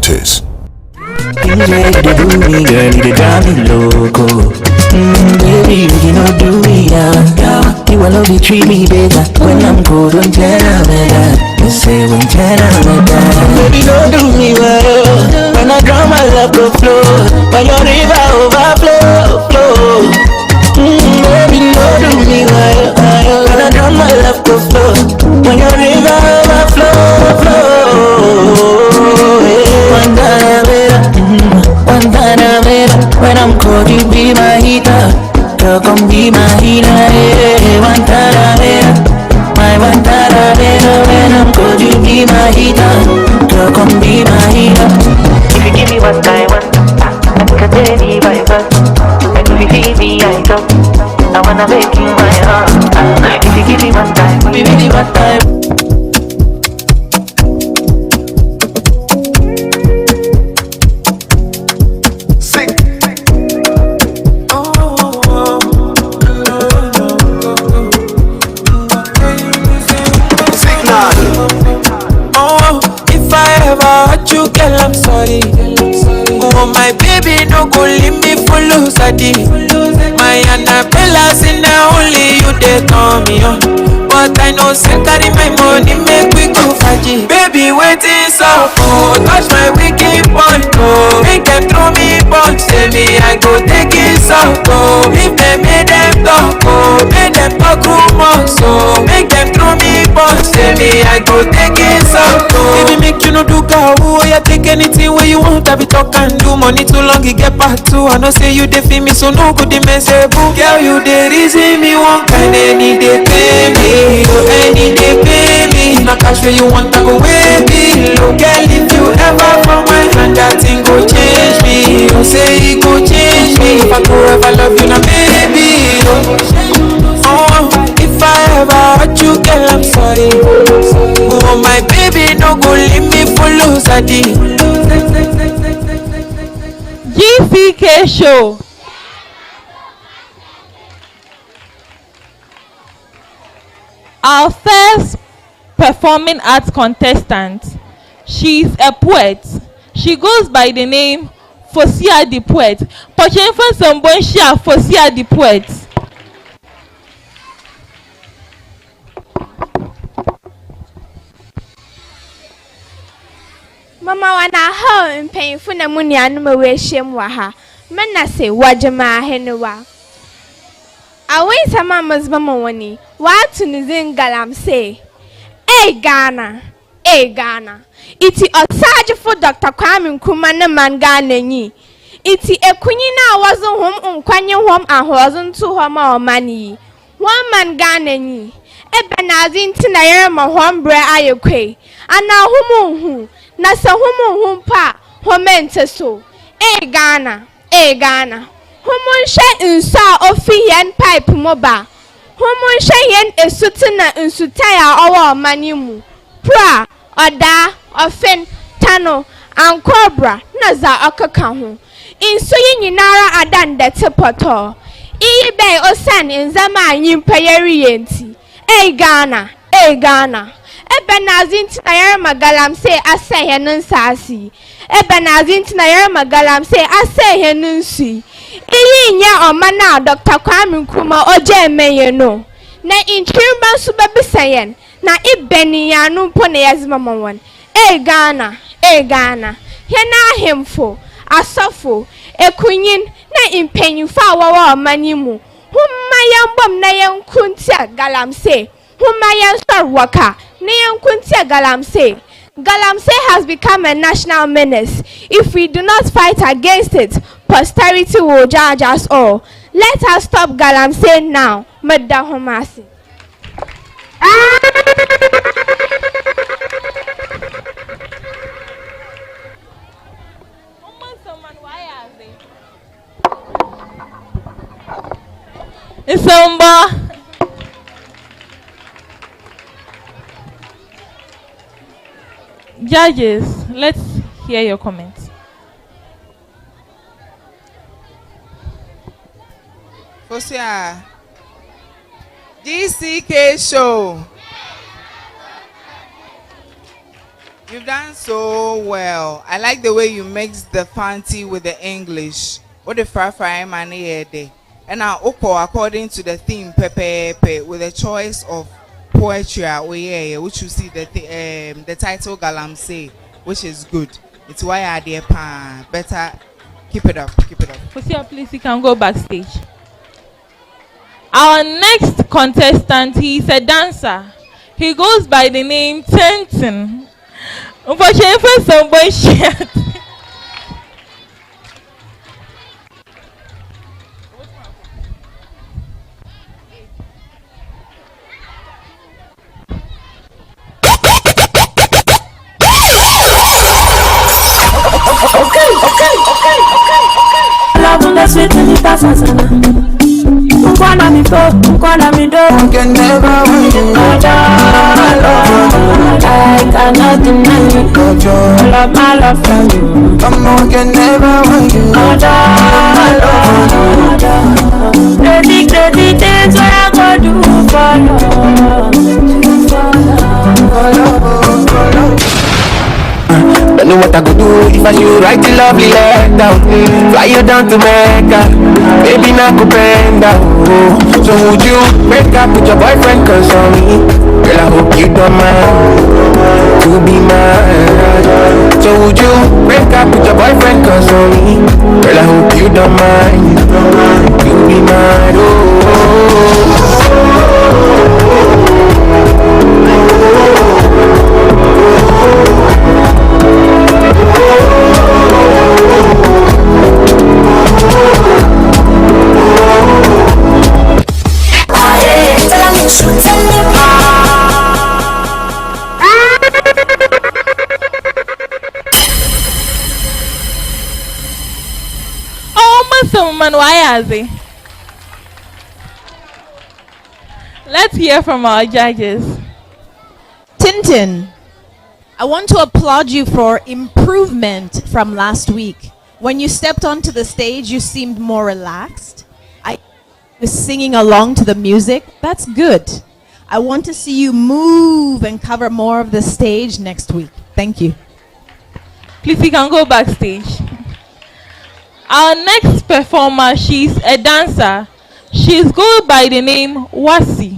Properties. DJ, you dey do me, girl, you dey drive me loco. Baby, you know do me, yeah. You wanna be treat me better when I'm cold, when I'm better. You say when I'm better. Baby, don't do me well. When I drown, my love go flow. When your river overflow, flow. Baby, don't do me well. When I drown, my love go flow. When your river overflow, flow. When I'm cold, you be my heater. Girl, come be my healer. One my one when I'm cold, you be my heater. Girl, come be my heater. If you give me what I want, I think I tell you by birth. And if you give me I don't, I wanna make you my heart. If you give me what I want, give me what I want. I'm sorry. Oh my baby, no go leave me for lose a day. My Annabella say now only you they call me on. But I know say carry my money make we go faji. Baby waiting so oh, touch my wicked point oh. Make them throw me punch, say me I go take it so oh. If they made them talk oh, make them talk rumors so. Make them throw me punch, say me I go take it so oh. Baby make you no do go oh, you take anything where you want. I be talk and do money too long you get back to. I know say you dey feel me so no good the message. Girl you dey reason me one kind any day pay me. Any day pay me. Not cash where you want I go way below. Girl if you ever from my hand that thing go change me. You say it go change me. If I go ever love you now baby oh, if I ever hurt you girl I'm sorry. Oh my baby no go leave me for lose a day. GCK show. Our first performing arts contestant, she's a poet. She goes by the name Fosia the Poet. Pochenfa Sombonshia Fosia the Poet. Mama wana hao mpanyinfo na mu nuanom a wɔahyia mu wɔ ha. Mana se wɔgyema ahenewa. Awin sama mazbama wani. Watu nizin galamse. Ghana. Ghana. Iti osajifo Dr. Kwame Nkrumah ne man Ghana nyi. Iti ekunyi na wazo hom nkwanye hom ahozo ntu hom a omani. One man Ghana nyi. Nazi ntina yere ma hom bre ayekwe. Ana humu na se humu pa homente so. Ghana. Ghana. Humun insa ofi yen pipe moba. Humun yen esutina insutaya owa manimu. Pra, oda, ofen, tano, and cobra, naza okakahu. Inso yinara adan de tepoto. Ibe osan inzama yimpayeri yenti. Ghana. Ghana. Nazin Tayar Magalam say I say Henunsasi. Nazin Tayar Magalam say I say Henunsi. Iya omana Dr. Kwame Nkrumah oje meyeno. Na inchirban subabi sayen. Na ibeni ya numpone yazima mwan. Ghana. Ghana. Hena hemfo. Asofo. Ekunyin. Na impenyufa wawa omanimu. Humma yambom na yankuntia galam say. Humma yansar waka. Galamsey has become a national menace. If we do not fight against it, posterity will judge us all. Let us stop Galamsey now. Medahomasi. Isomba. Judges, let's hear your comments. Fosia, GCK show. You've done so well. I like the way you mix the fancy with the English. What the fry money here? And now, according to the theme, Pepe, with a choice of poetry, which you see the title Galamsey, which is good. It's why I dear pan. Better keep it up, keep it up. Fosia, please, you can go backstage. Our next contestant, he is a dancer. He goes by the name Tenton. Unfortunately, for some boy shit. I can never win you. I cannot deny you. All of my love from you. I can never win you. Crazy things what I go do for love. Don't know what I could do if I should write a lovely letter. Fly you down to Mecca, baby now go bend down. So would you break up with your boyfriend cause on me? Girl, I hope you don't mind to be mine. So would you break up with your boyfriend cause on me? Girl, I hope you don't mind to be mine. Let's hear from our judges. Tintin, I want to applaud you for improvement from last week. When you stepped onto the stage, you seemed more relaxed. I was singing along to the music. That's good. I want to see you move and cover more of the stage next week. Thank you. Please, you can go backstage. Our next performer, she's a dancer. She's going by the name Wasi.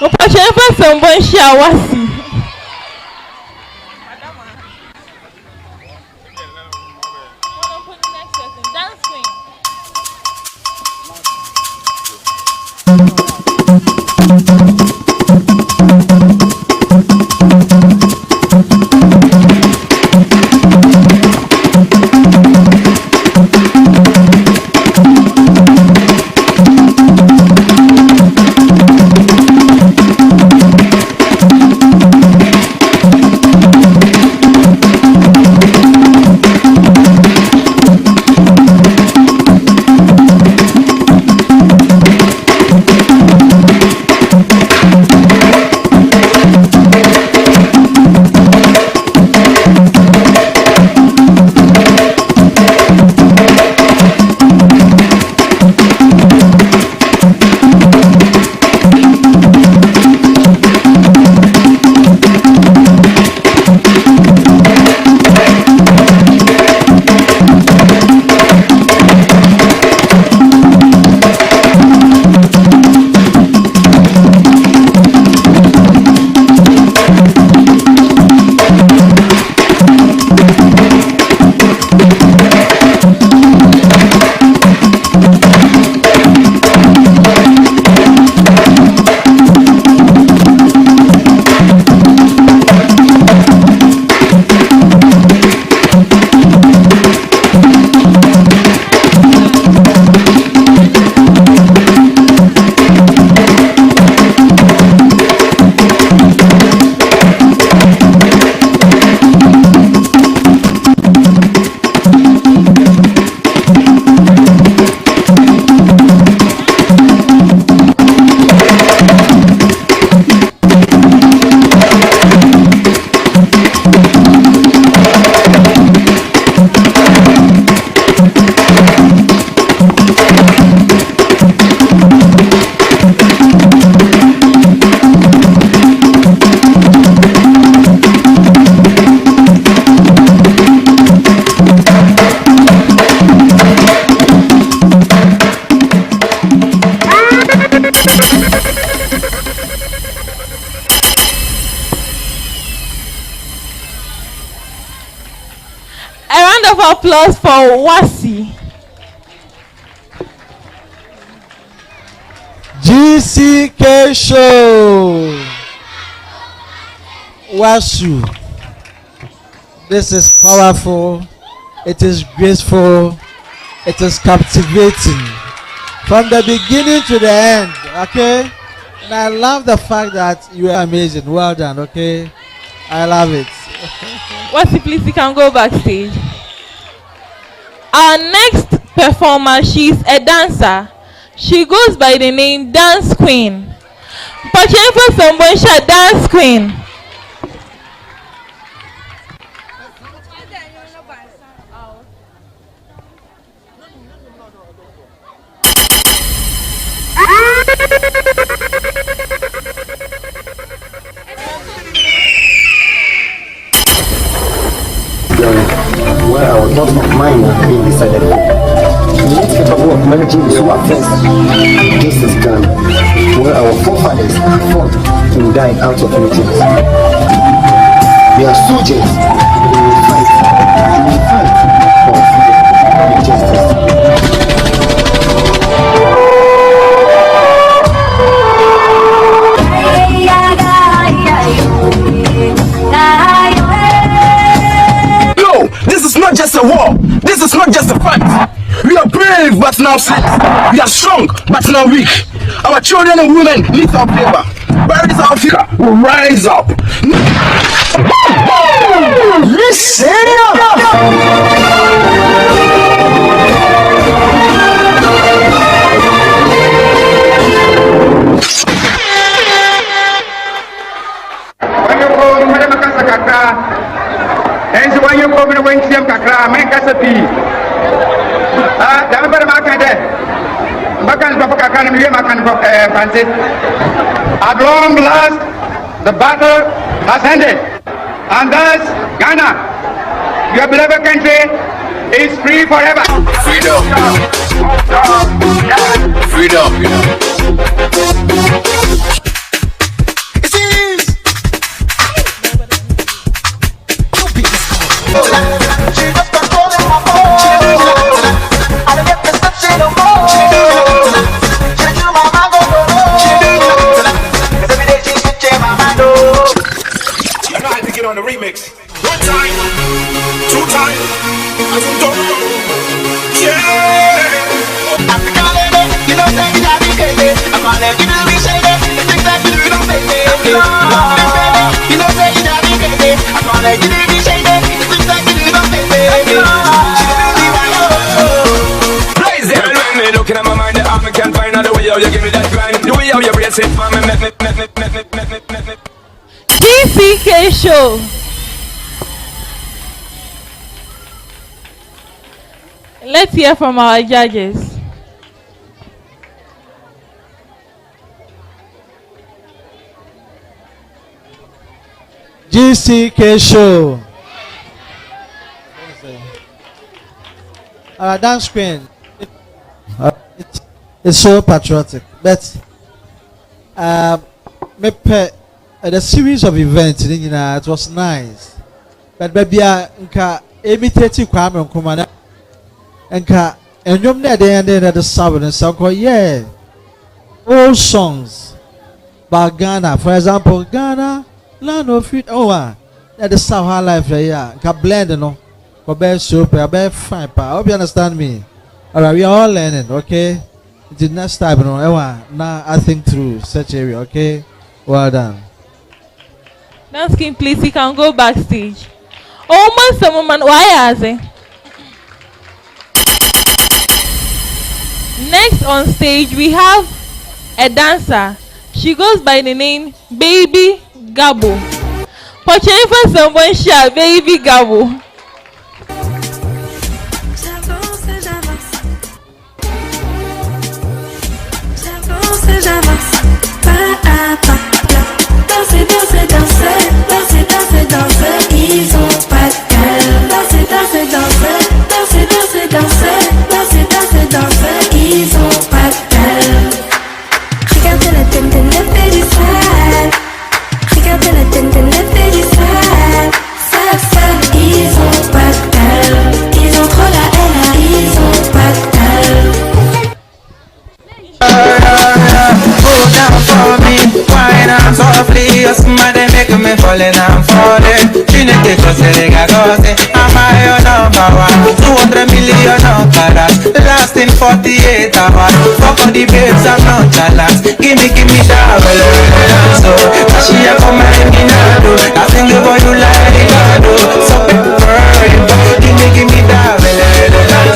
Wasi. applause for Wasi. GCK Show. Wasu. This is powerful. It is graceful. It is captivating. From the beginning to the end. Okay? And I love the fact that you are amazing. Well done. Okay? I love it. Wasi, please, you can go backstage. Our next performer, she's a dancer. She goes by the name Dance Queen. Pacheng for someone, she Dance Queen. Where our thoughts of mine are being decided for. We need capable of managing the solar affairs. This is Ghana, where our forefathers fought and died out of meetings. We are soldiers. We will fight. We will fight for freedom and justice. This is not just a war. This is not just a fight. We are brave but now sick. We are strong but now weak. Our children and women need our paper. Where is our future? Will rise up. Listen and when you come in when you kakra make us a tea. Never makan there. Makan for kakra, we makan for Francis. At long last, the battle has ended, and thus Ghana, your beloved country, is free forever. freedom. On the remix. One time, two times, I don't know. Yeah. You know, say you got me crazy. I'm gonna give you the shade. Things that you don't say. You know, say you got me crazy. I'm gonna give you the shade. Things that you don't say. Blaze it. When me looking at my mind, I can't find out the way how you give me that grind. The way how you brace it for me, me. GCK Show. Let's hear from our judges. GCK Show. Dance Queen. It's so patriotic, but the series of events, it was nice. But baby, nka imitating Kwame Nkrumah, nka enyom na dey and the sound and so yeah, old songs by Ghana, for example, Ghana, land of it. Oh, that the South life there, nka blend no, for be super, be fine. I hope you understand me. Alright, we are all learning, okay? The next time, now I think through such area, okay? Well done. Dance King, please, you can go backstage. Oh, man, why is it? Next on stage, we have a dancer. She goes by the name Baby Gabo. Pacheng for someone, shall Baby Gabo. Ils ont pas de calme. Ils ont pas de calme. Regardez la tête de la périssale. Regardez la tête de la périssale. Ça, ils ont pas de calme. Ils ont Softly, your smile they make me falling and falling. Trinity cause they got I'm your number one. 200 million dollars, lasting 48 hours. Fuck all the babes, I'm not jealous. Give me that so she a come and me now do. I sing it for you like Ricardo. So give me that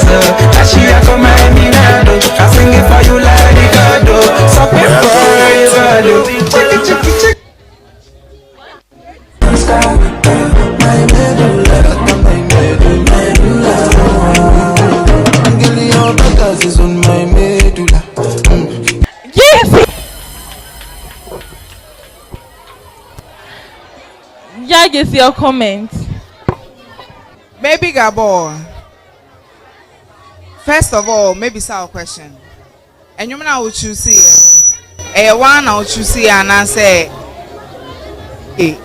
so she a come and me now do. I sing it for you like Ricardo. So Judge is your comment. Maybe Gabor. First of all, maybe it's our question. And you know what you see? One out you see and I say,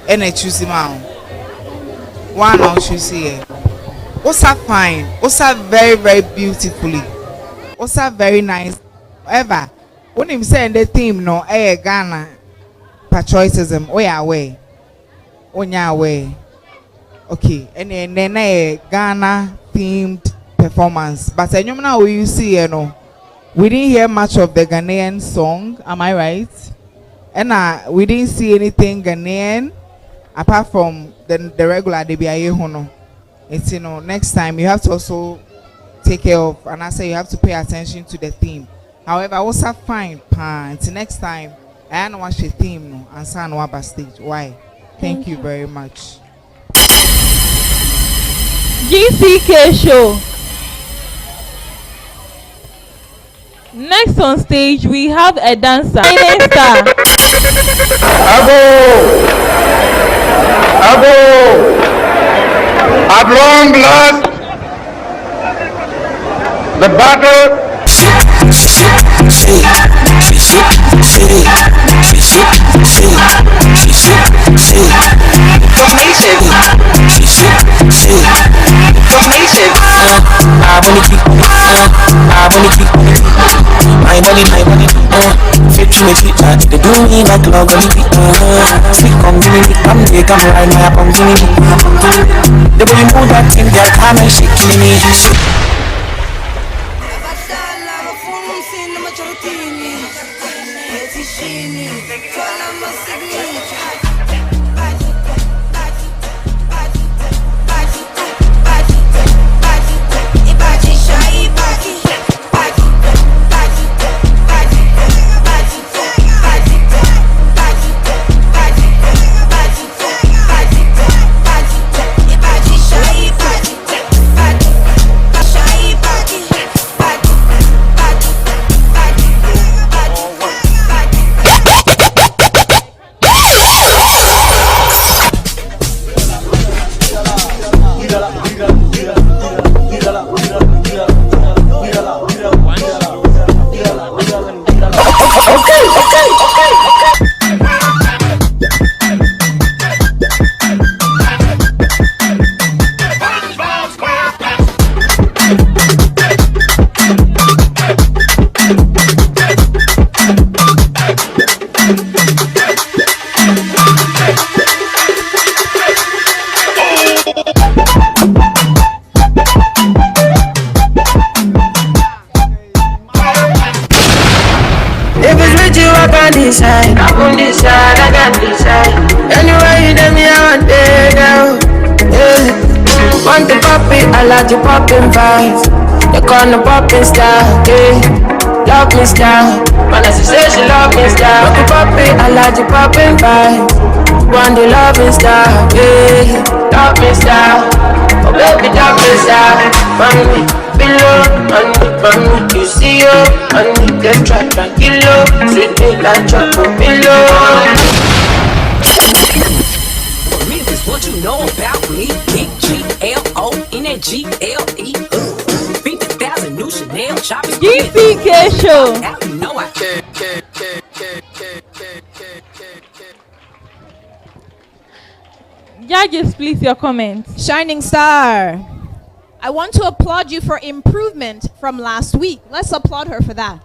and I choose him out. One out you see. What's that fine? What's that very, very beautifully? What's that very nice? However, when him saying the theme, no, Ghana, patriotism, way. On your way. Okay, and then a Ghana themed performance. But I know you see, we didn't hear much of the Ghanaian song, am I right? And we didn't see anything Ghanaian apart from the regular DBIA Hono. It's next time you have to also take care of, and I say you have to pay attention to the theme. However, I was fine, until next time I don't watch the theme no and say no about stage. Why? Thank you very much. GCK show. Next on stage we have a dancer. Star. Abo. At long last, the battle. My money, fit to me, they do me like love, sweet come give me, come right now, come give me. The way you move that thing, they're kind of shaking me. I can't decide. Anyway, you let me out there now. Yeah. Want the poppy, I like the popping vibes. They call the popping star, yeah. Love me star. Man, as she say she love me star. Want the poppy, I like the popping vibes. Want the loving star, yeah. Love me star. Oh baby, love me star. Mommy, below, money, you see you, money, get trapped like kilo, sweet me like chocolate below. For me, this what you know about me. BGLONGLE. 50,000 new Chanel shopping. GCK show. Now you know I can't. Judges, please, your comments. Shining Star, I want to applaud you for improvement from last week. Let's applaud her for that.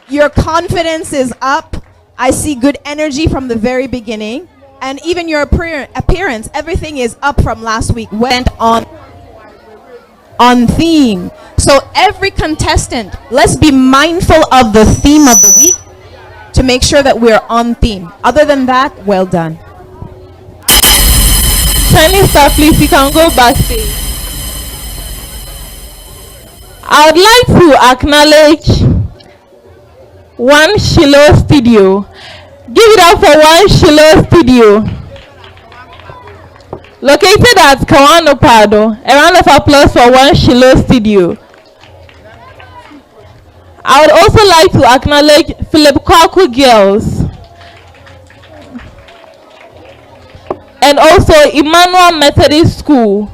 Your confidence is up. I see good energy from the very beginning. And even your appearance, everything is up from last week. Went on theme. So every contestant, let's be mindful of the theme of the week to make sure that we're on theme. Other than that, well done. Shining Star, please, you can go backstage. I would like to acknowledge One Shiloh Studio. Give it up for One Shiloh Studio. Located at Kawano Pado. A round of applause for One Shiloh Studio. I would also like to acknowledge Philip Kwaku Girls. And also Emmanuel Methodist School.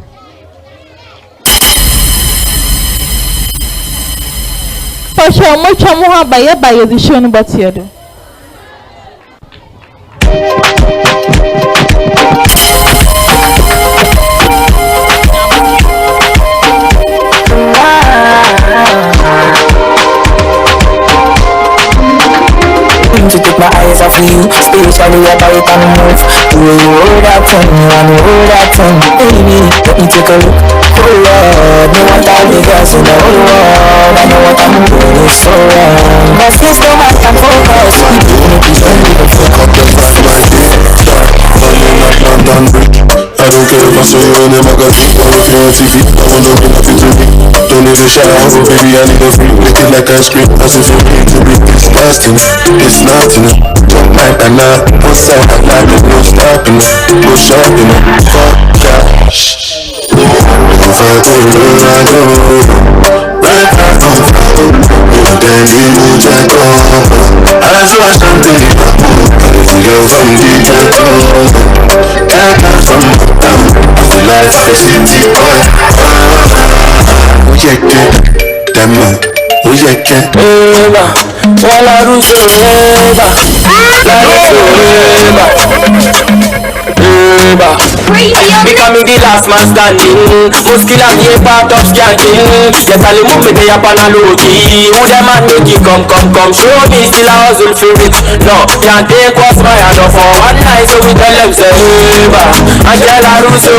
For sure, much more by the show but here. To take my eyes off you, spiritually about it and move. The way you hold that tongue, and hold that tongue, baby, let me take a look. Oh Lord, no one tell me girls in the whole world. I know what I'm doing is so wrong. But still so much I'm focused. You do make me don't give a fuck up the back of my day. Falling like London Bridge. I don't care if I saw you in the magazine or if you're on TV. I want to be nothing to me. Don't need a shower, oh baby, I need a free. Lick it like ice cream, as if you need to be disgusting. It's nothing. Don't mind that now. Outside, I like it, no stopping. No shopping. Fuck that. If I go, I go. Right back on fire. Then you move that door. I saw something. It's a girl from the ghetto. And from down. I feel like a city boy. Eva, wala ruso Eva, Eva. Becoming the last man standing. Muskila be a part of skanking. Yes, I'll move me there upon a low key. Who them and make it come. Show me still a hustle for rich. No, can't take what's my hand off for one night. So we tell them say Eva, a girl a ruso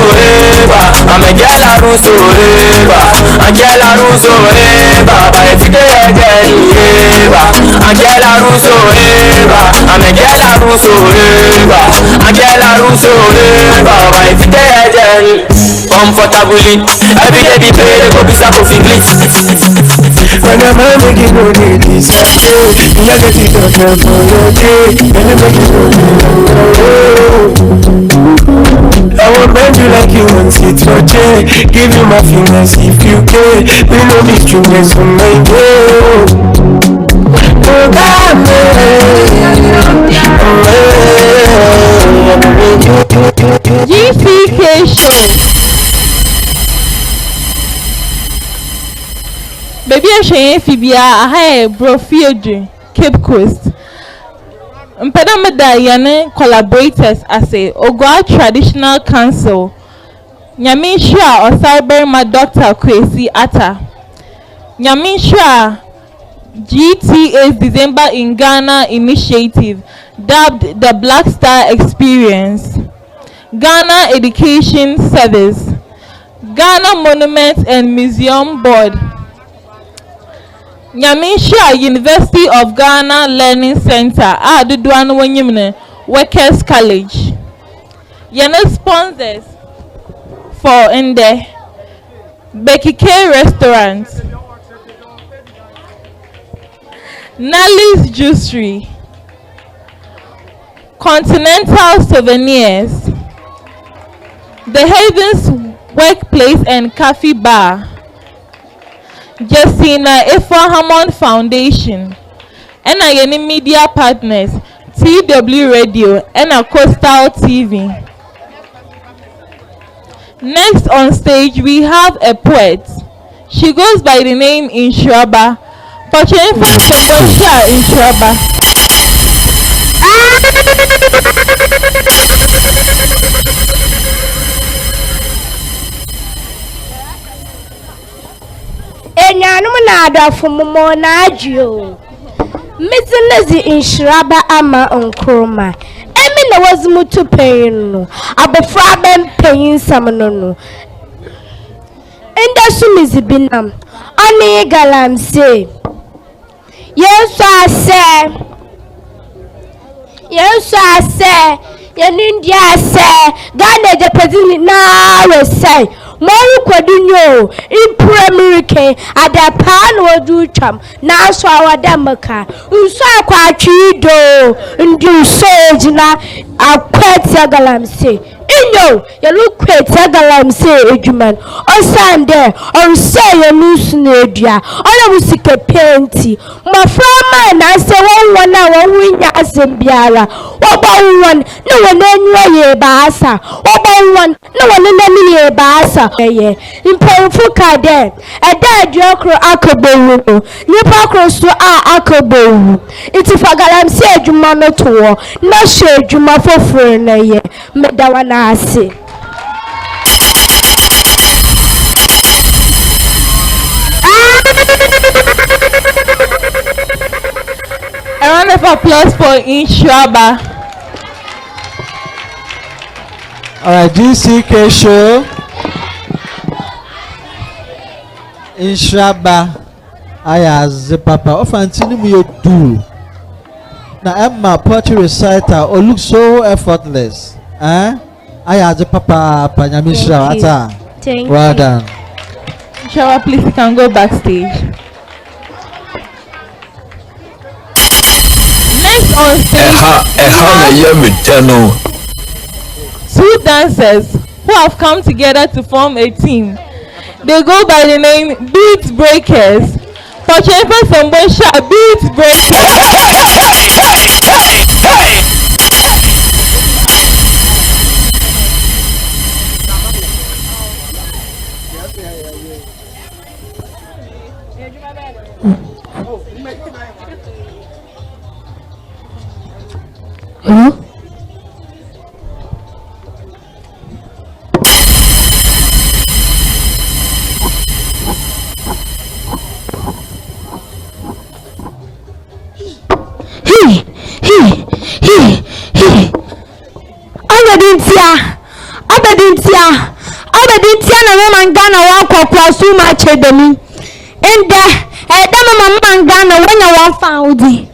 Eva, I'm a girl a ruso Eva, a girl a ruso Eva. But if you again Eva, a girl a ruso Eva, I'm a girl a ruso Eva, a girl a ruso Eva. But if you again comfortably, every day be paid, go be sacrifice. When I'm making no need this, you get it up for your day, and you make it I won't bend you like you want it for chair. Give you my fingers if you care. We know me strings on my way. GCK show. Baby, I show Phoebe. I have Brofield, Cape Coast. Mpedameda yane collaborators as a Ogwa Traditional Council. Nyaminsha or Cyberma Dr. Kwesi Atta. Nyaminsha GTA's December in Ghana initiative dubbed the Black Star Experience. Ghana Education Service. Ghana Monument and Museum Board. Nyaminsha University of Ghana Learning Center Aduduano Wenyimne Workers College. Yana sponsors for in the Becky K Restaurant, Nally's Juicery, Continental Souvenirs, The Havens Workplace and Coffee Bar, Jessina Efo Hammond Foundation, and any media partners, TW Radio and Coastal TV. Next on stage we have a poet. She goes by the name Inshuraba. Portraying from Sembonsia Inshuraba. Enyanum na adafo mo na adwo. Mizinazi inshiraba ama onkroma. Emi na wazimutu peyinu. Abofra ben peyin samanono. Enda sumizi binam. Ani galam se. Yesu ase. Yenindia ase. Gane jepezini na wesai. Moru kwadunyo Impuramirike Adapan waducham na so awadamaka Uso kwa chido Ndi usojina Akweti galamse Inyo Yalukweti galamse ejuman Osande Onse yanusu nedia Ona musike penti Maframa na se wana wawinya asembiara Waba uwan Na wanenye ye baasa Waba uwan Na wanenye ye baasa Impemfu kade eda adwakro akobowu nipa krosto a akobowu iti fagalamsi adwuma no to na hye adwuma foforo na ye medawa na ase. A round of applause for Inshiraba. All right, GCK show. Inshiraba ayaze papa ofantini mu yedu na Emma poetry reciter or look so effortless ayaze papa panyamishra ata well done. Inshiraba, please you can go backstage. Next on stage, two dancers who have come together to form a team. They go by the name Beat Breakers. Pochenfa Sombosha Beat Breakers. Abedintia na woman Ghana wa kwakwa su ma chedemi ende edama mama Ghana wanya wa faudi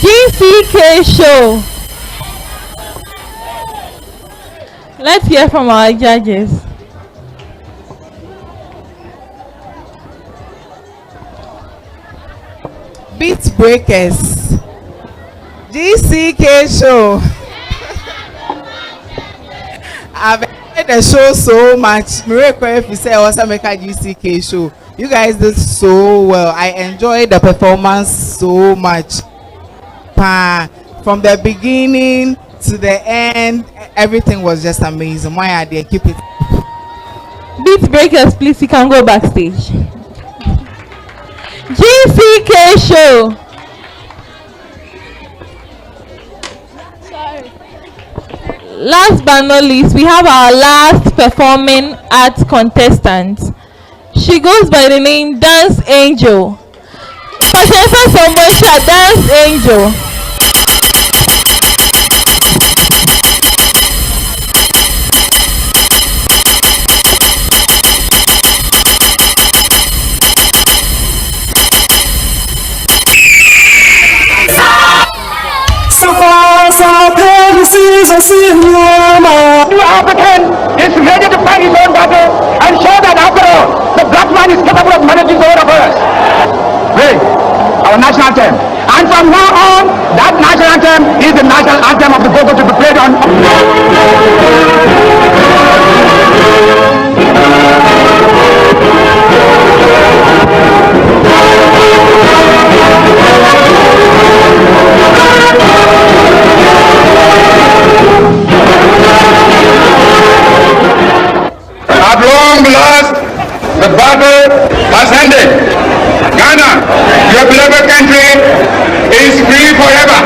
GCK show. Let's hear from our judges. Beat Breakers. GCK show. I've enjoyed the show so much. Miracle if you say Osameka GCK show. You guys did so well. I enjoyed the performance so much. From the beginning to the end, everything was just amazing. Why are they keep it? Beat breakers, please, you can go backstage. GCK show. Last but not least, we have our last performing arts contestant. She goes by the name Dance Angel. Pastor Samuel, Dance Angel. New African is ready to fight his own battle and show that after all, the black man is capable of managing the whole of us. Pray our national anthem. And from now on, that national anthem is the national anthem of the Gogo to be played on. At long last, the battle has ended. Ghana, your beloved country, is free forever.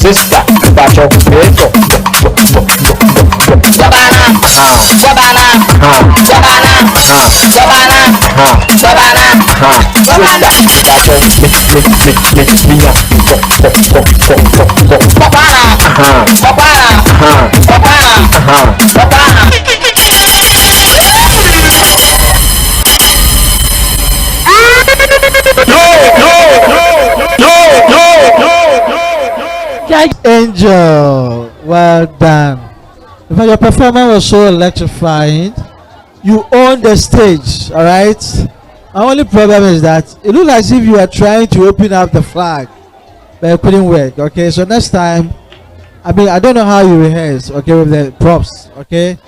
Sister, bacho, beto. Jabana, Jabana, Jabana, Jabana, Jabana, Jabana. Bacho, mia, Babana, Babana, Babana, Babana. Angel, well done. In fact, your performance was so electrifying. You own the stage, all right? Our only problem is that it looked as if you were trying to open up the flag, but it couldn't work. Okay, so next time, I mean, I don't know how you rehearse, okay, with the props, okay?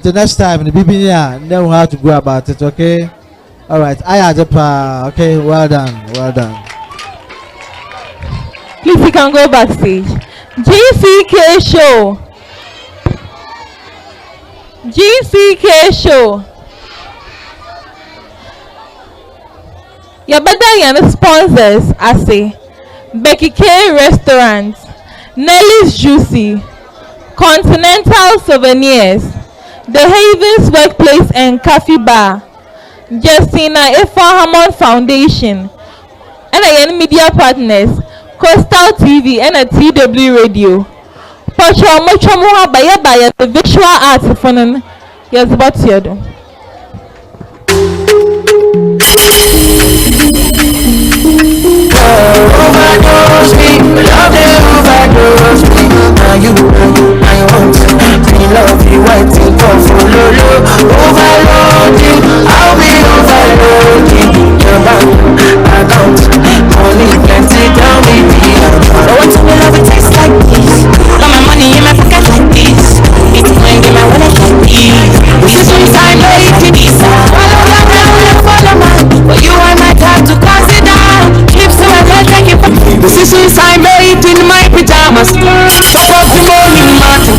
The next time, the BBNA know how to go about it, okay? All right, okay, well done, well done. Please, you can go backstage. GCK show. GCK show. Your better sponsors, I say, Becky K Restaurant, Nelly's Juicy, Continental Souvenirs, The Havens Workplace and Coffee Bar, Justina Ifa Hammond Foundation, and again media partners, Coastal TV and a TW Radio. Pacho Mochomuha Baya the visual arts for yes, what's your do? Overdose me, love they overdose me. Now you want me love you, waiting for follow. Overload you, I'll be overloading your bank account. Money plenty, tell me I don't want to be love, it tastes like this. Got my money in my pocket like this. It's going in my wallet like this. This is some time waiting. Follow man, but you are my type to consider. This is since I made in my pajamas. Top of the morning matter.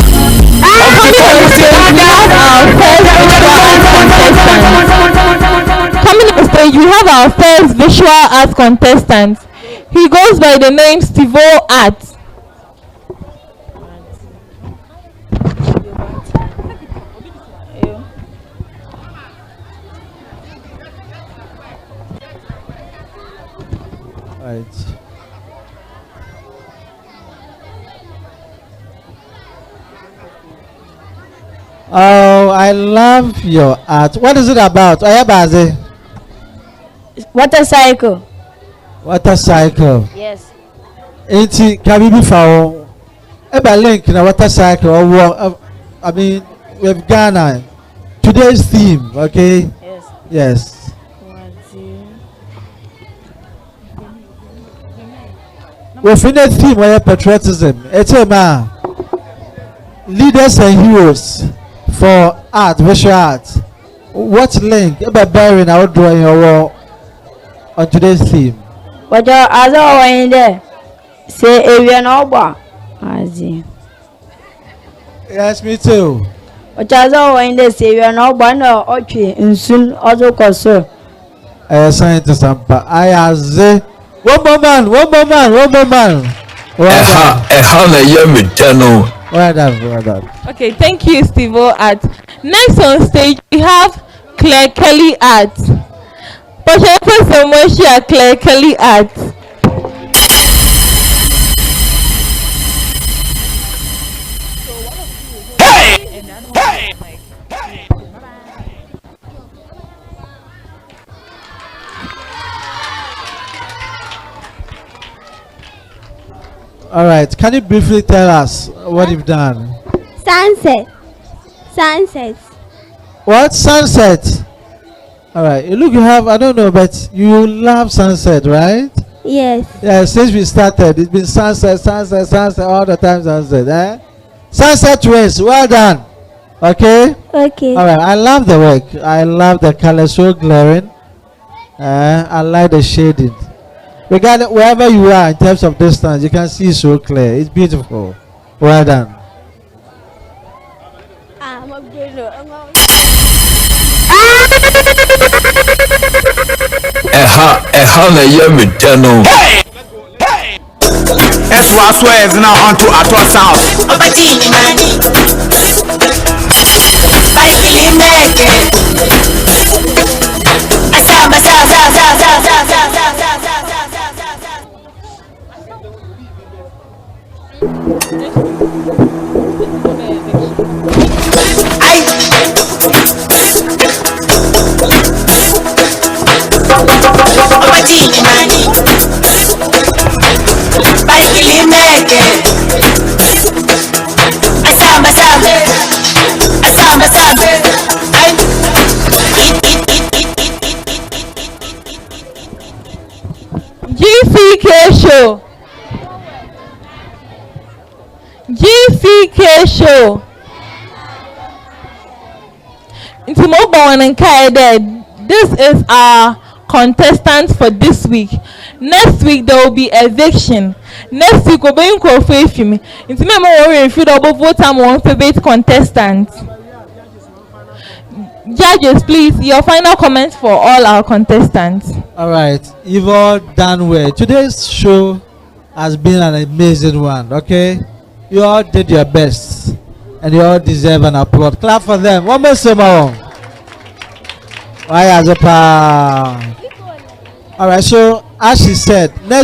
Coming on stage, we have our first visual art contestant. He goes by the name Stevo Art. Right. Oh, I love your art. What is it about? Ayabaze. Water cycle. Water cycle. Yes. Enti kabibi fawo. Eba link na water cycle or I mean with Ghana. Today's theme, okay? Yes. Yes. Within the theme where patriotism. It's a man. Leaders and heroes for art, visual art. What link about bearing our drawing your wall on today's theme? But your other one there. Say area no bar. Yes, me too. But other one there say area no bar no okay and soon also cause Scientist I as one more man. Well done. Okay, thank you, Steve Art. Next on stage we have Claire Kelly Art. Claire Kelly Art. All right, can you briefly tell us what you've done? Sunset. What? Sunset. All right, you look, you have, I don't know, but you love sunset, right? Yes. Yeah, since we started, it's been sunset, all the time sunset, eh? Sunset twins, well done. Okay? Okay. All right, I love the work. I love the color, so glaring. I like the shading. Regardless, wherever you are in terms of distance, you can see so clear. It's beautiful. Well done. S is now on to Atwa South. GCK show. Into mobile and Kaide. This is our contestants for this week. Next week there will be eviction. Next week we'll be in Kofi. Into me worry if you double vote on one favorite contestant. Judges, please, your final comments for all our contestants. All right, you've all done well. Today's show has been an amazing one. Okay, you all did your best, and you all deserve an applaud. Clap for them. One more song. All right, so as she said, next.